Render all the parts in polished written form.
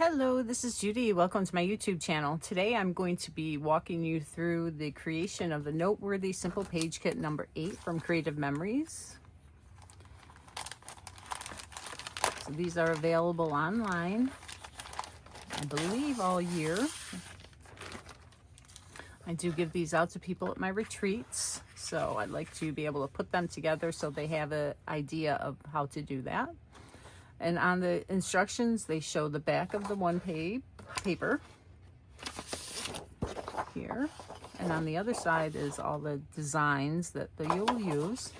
Hello, this is Judy. Welcome to my YouTube channel. Today I'm going to be walking you through the creation of the Noteworthy Simple Page Kit number 8 from Creative Memories. So these are available online, I believe, all year. I do give these out to people at my retreats, so I'd like to be able to put them together so they have an idea of how to do that. And on the instructions, they show the back of the one-page paper here. And on the other side is all the designs that you'll use.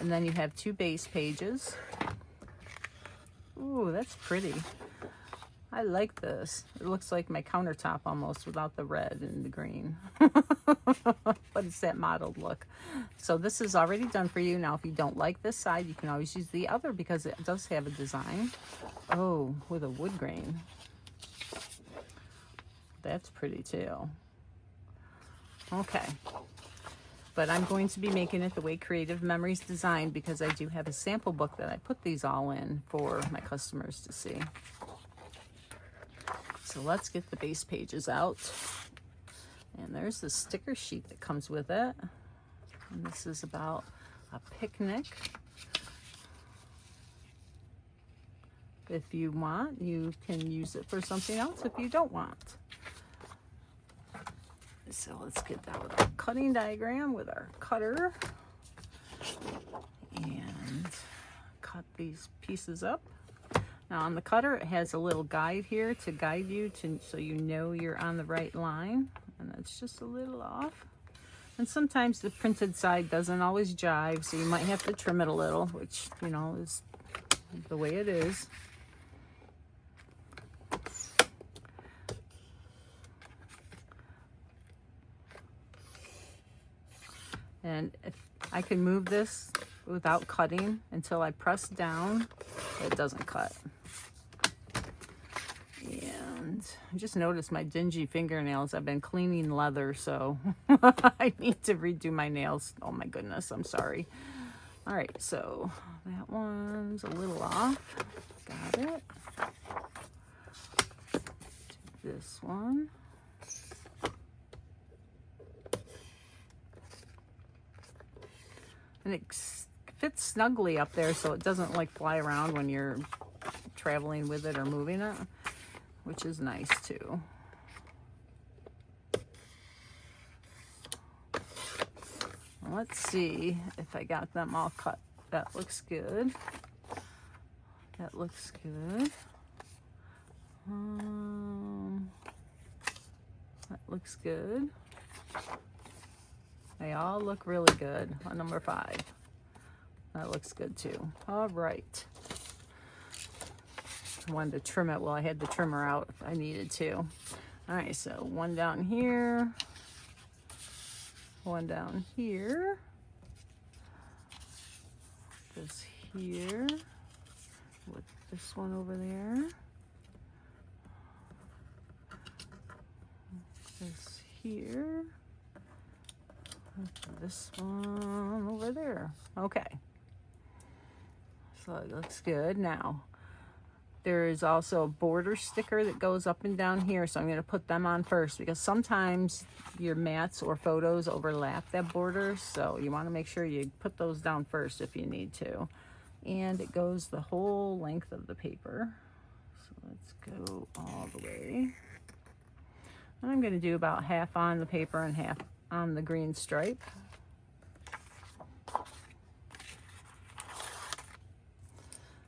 And then you have 2 base pages. Ooh, that's pretty. I like this. It looks like my countertop almost without the red and the green. But it's that mottled look. So this is already done for you. Now, if you don't like this side, you can always use the other because it does have a design. Oh, with a wood grain. That's pretty too. Okay. But I'm going to be making it the way Creative Memories designed because I do have a sample book that I put these all in for my customers to see. So let's get the base pages out. And there's the sticker sheet that comes with it. And this is about a picnic. If you want, you can use it for something else if you don't want. So let's get that with our cutting diagram with our cutter. And cut these pieces up. Now on the cutter, it has a little guide here to guide you so you know you're on the right line. And that's just a little off. And sometimes the printed side doesn't always jive, so you might have to trim it a little, which, you know, is the way it is. And if I can move this without cutting until I press down, it doesn't cut. And I just noticed my dingy fingernails. I've been cleaning leather, so I need to redo my nails. Oh my goodness, I'm sorry. All right, so that one's a little off. Got it. This one. And it fits snugly up there so it doesn't like fly around when you're traveling with it or moving it, which is nice too. Let's see if I got them all cut. That looks good. That looks good. That looks good. They all look really good on number 5. That looks good too. All right. I wanted to trim it. Well, I had the trimmer out if I needed to. All right, so one down here. One down here. This here. With this one over there. This here. This one over there. Okay. So it looks good. Now, there is also a border sticker that goes up and down here, so I'm going to put them on first because sometimes your mats or photos overlap that border, so you want to make sure you put those down first if you need to. And it goes the whole length of the paper. So let's go all the way. And I'm going to do about half on the paper and half on the green stripe.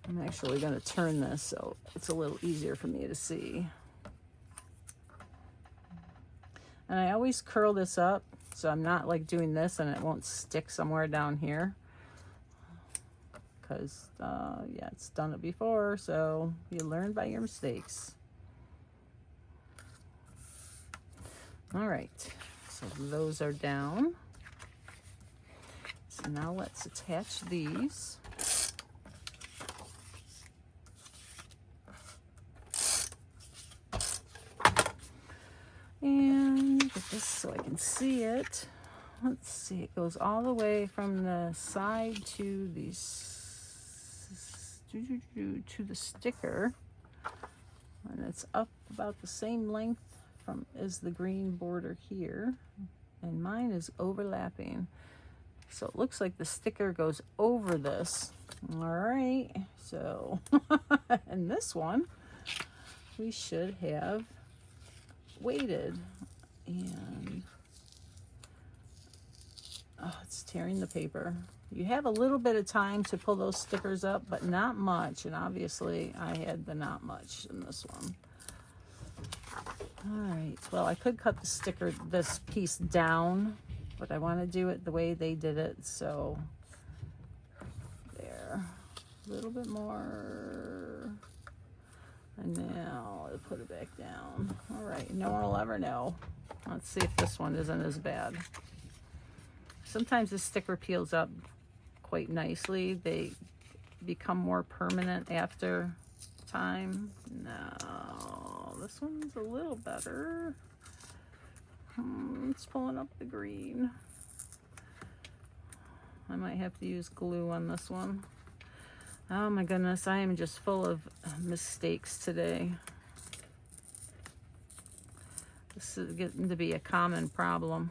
I'm actually going to turn this so it's a little easier for me to see. And I always curl this up so I'm not like doing this and it won't stick somewhere down here. Because, yeah, it's done it before, so you learn by your mistakes. All right, so those are down. So now let's attach these. And get this so I can see it. Let's see, it goes all the way from the side to the sticker. And it's up about the same length as the green border here. And mine is overlapping. So it looks like the sticker goes over this. All right, so, and this one, we should have weighted. And, oh, it's tearing the paper. You have a little bit of time to pull those stickers up, but not much. And obviously I had the not much in this one. All right, well, I could cut the sticker, this piece down, but I want to do it the way they did it. So there, a little bit more. And now I'll put it back down. All right, no one will ever know. Let's see if this one isn't as bad. Sometimes the sticker peels up quite nicely. They become more permanent after time. No, this one's a little better. It's pulling up the green. I might have to use glue on this one. Oh my goodness, I am just full of mistakes today. This is getting to be a common problem.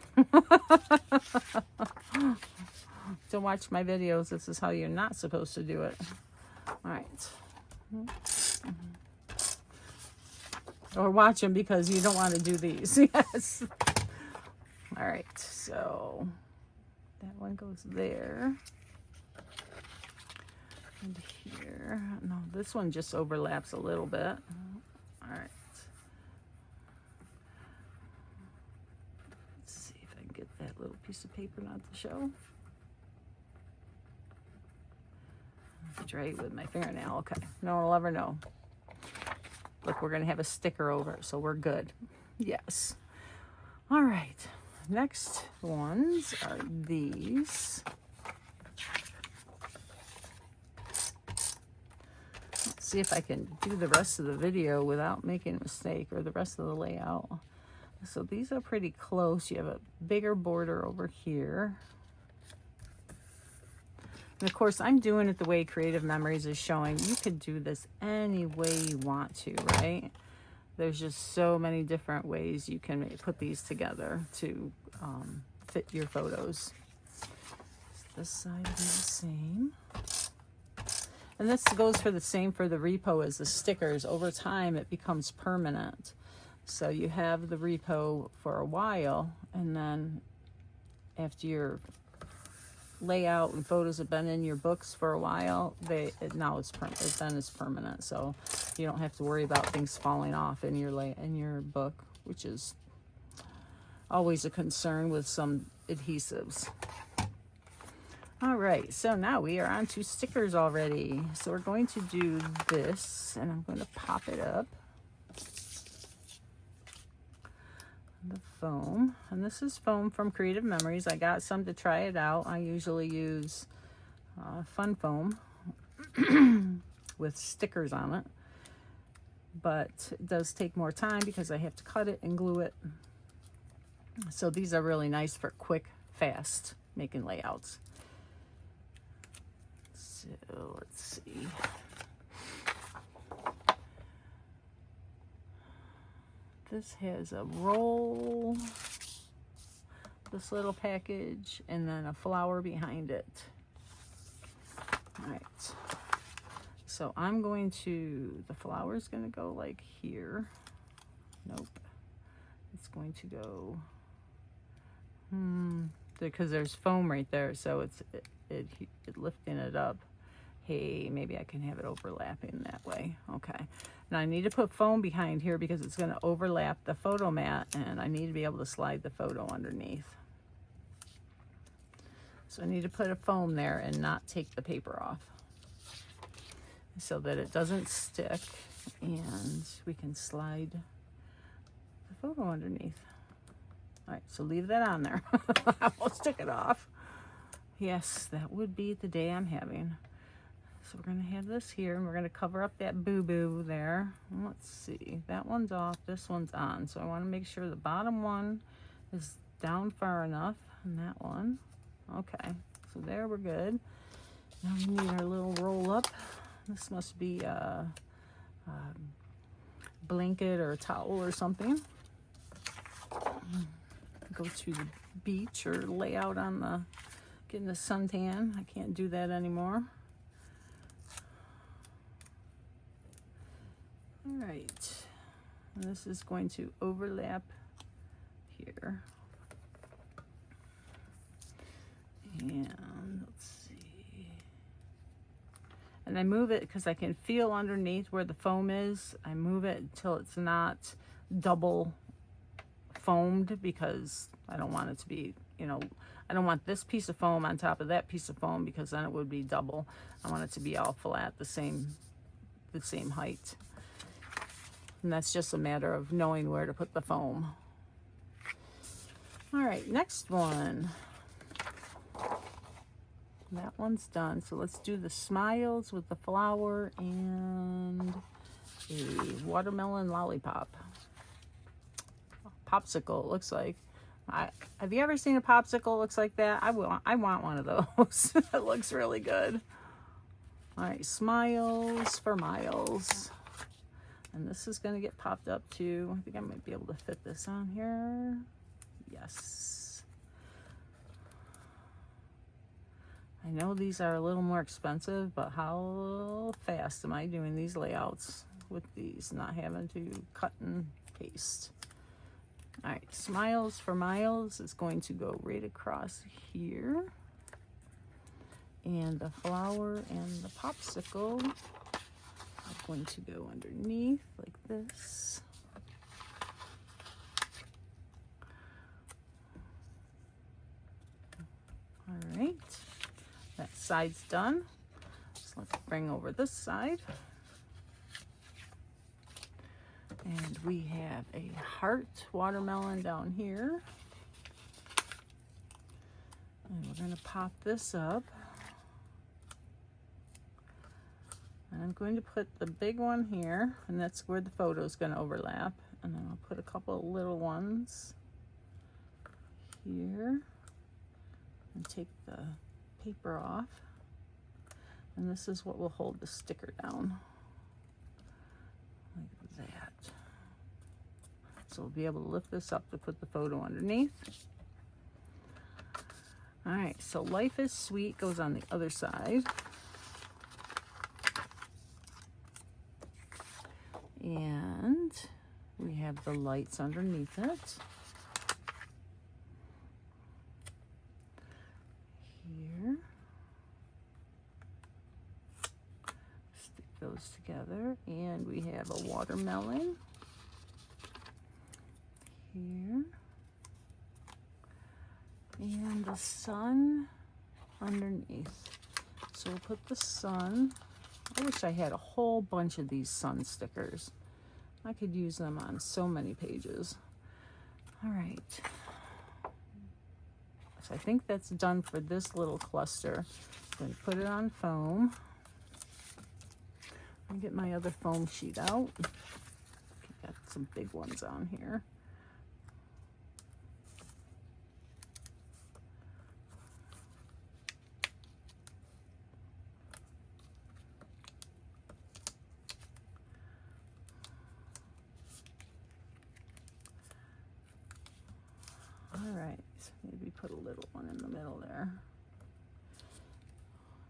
To watch my videos, this is how you're not supposed to do it. All right. Or watch them because you don't want to do these. Yes. All right, so that one goes there. And here. No, this one just overlaps a little bit. All right. Let's see if I can get that little piece of paper not to show. Dry it with my fingernail. Okay, no one will ever know. Look, we're gonna have a sticker over it, so we're good. Yes. All right, next ones are these. Let's see if I can do the rest of the video without making a mistake, or the rest of the layout. So these are pretty close. You have a bigger border over here. And of course, I'm doing it the way Creative Memories is showing. You could do this any way you want to, right? There's just so many different ways you can put these together to fit your photos. This side will be the same. And this goes for the same for the repo as the stickers. Over time, it becomes permanent. So you have the repo for a while, and then after your layout and photos have been in your books for a while, now it's permanent. So you don't have to worry about things falling off in your book, which is always a concern with some adhesives. All right, so now we are on to stickers already. So we're going to do this, and I'm going to pop it up. The foam, and this is foam from Creative Memories. I got some to try it out. I usually use fun foam with stickers on it, but it does take more time because I have to cut it and glue it. So these are really nice for quick, fast making layouts. So let's see. This has a roll, this little package, and then a flower behind it. All right. So I'm going to, the flower is going to go like here. Nope. It's going to go, because there's foam right there, so it's lifting it up. Hey, maybe I can have it overlapping that way. Okay. Now I need to put foam behind here because it's going to overlap the photo mat, and I need to be able to slide the photo underneath. So I need to put a foam there and not take the paper off so that it doesn't stick, and we can slide the photo underneath. All right, so leave that on there. I almost took it off. Yes, that would be the day I'm having. So we're going to have this here, and we're going to cover up that boo-boo there. Let's see. That one's off. This one's on. So I want to make sure the bottom one is down far enough, and that one. Okay. So there, we're good. Now we need our little roll-up. This must be blanket or a towel or something. Go to the beach or lay out on the, getting a suntan. I can't do that anymore. All right, and this is going to overlap here. And let's see. And I move it because I can feel underneath where the foam is. I move it until it's not double foamed, because I don't want it to be, you know, I don't want this piece of foam on top of that piece of foam, because then it would be double. I want it to be all flat, the same height. And that's just a matter of knowing where to put the foam. All right, next one. That one's done. So let's do the smiles with the flower and a watermelon lollipop. Popsicle, it looks like. Have you ever seen a popsicle looks like that? I want one of those. It looks really good. All right, smiles for miles. And this is going to get popped up too. I think I might be able to fit this on here. Yes. I know these are a little more expensive, but how fast am I doing these layouts with these, not having to cut and paste? All right, smiles for miles is going to go right across here. And the flower and the popsicle are going to go underneath like this. All right, that side's done. So let's bring over this side. And we have a heart watermelon down here. And we're going to pop this up. And I'm going to put the big one here, and that's where the photo is going to overlap. And then I'll put a couple of little ones here. And take the paper off. And this is what will hold the sticker down. Like that. So we'll be able to lift this up to put the photo underneath. All right, so Life is Sweet goes on the other side. And we have the lights underneath it. Here. Stick those together. And we have a watermelon. Here. And the sun underneath. So we'll put the sun. I wish I had a whole bunch of these sun stickers. I could use them on so many pages. All right. So I think that's done for this little cluster. I'm going to put it on foam. I'll get my other foam sheet out. Got some big ones on here. Maybe put a little one in the middle there.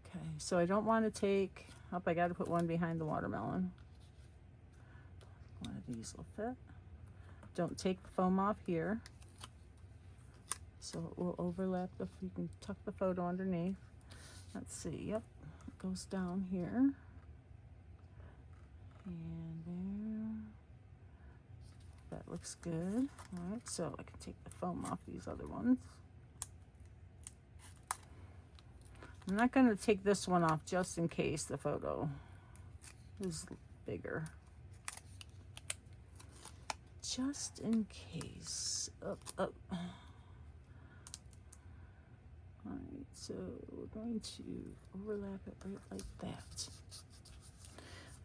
Okay, so I don't want to take, I got to put one behind the watermelon. One of these will fit. Don't take the foam off here. So it will overlap, you can tuck the photo underneath. Let's see, yep, it goes down here. And there. That looks good. All right, so I can take the foam off these other ones. I'm not going to take this one off just in case the photo is bigger. Just in case. Up. All right, so we're going to overlap it right like that.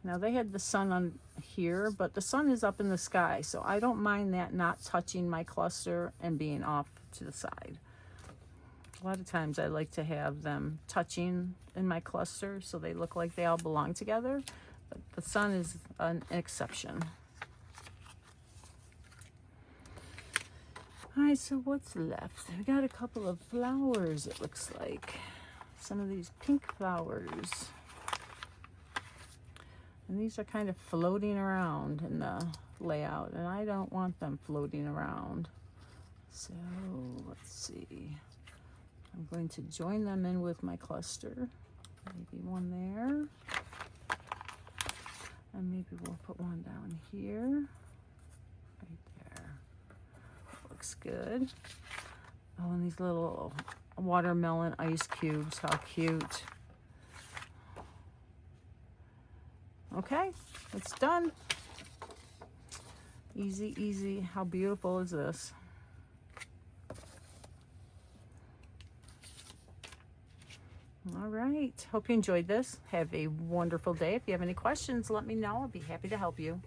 Now they had the sun on here, but the sun is up in the sky, so I don't mind that not touching my cluster and being off to the side. A lot of times I like to have them touching in my cluster so they look like they all belong together, but the sun is an exception. All right, so what's left? We got a couple of flowers, it looks like. Some of these pink flowers. And these are kind of floating around in the layout, and I don't want them floating around. So let's see. I'm going to join them in with my cluster. Maybe one there. And maybe we'll put one down here. Right there. Looks good. Oh, and these little watermelon ice cubes. How cute. Okay, it's done. Easy, easy. How beautiful is this? All right. Hope you enjoyed this. Have a wonderful day. If you have any questions, let me know. I'll be happy to help you.